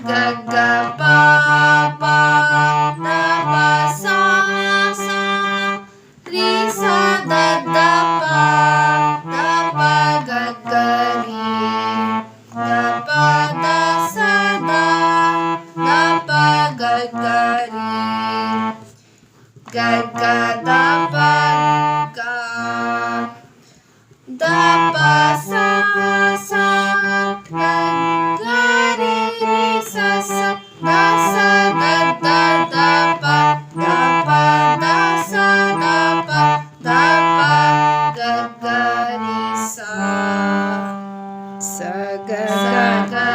ga ga pa pa da pa sa sa ri sa da da pa ga ga ri da pa da sa da pa ga ga ri ga ga da pa ga da pa sa sa ga ga ri sa sa da da pa da sa da pa ga ga ri sa sa ga ga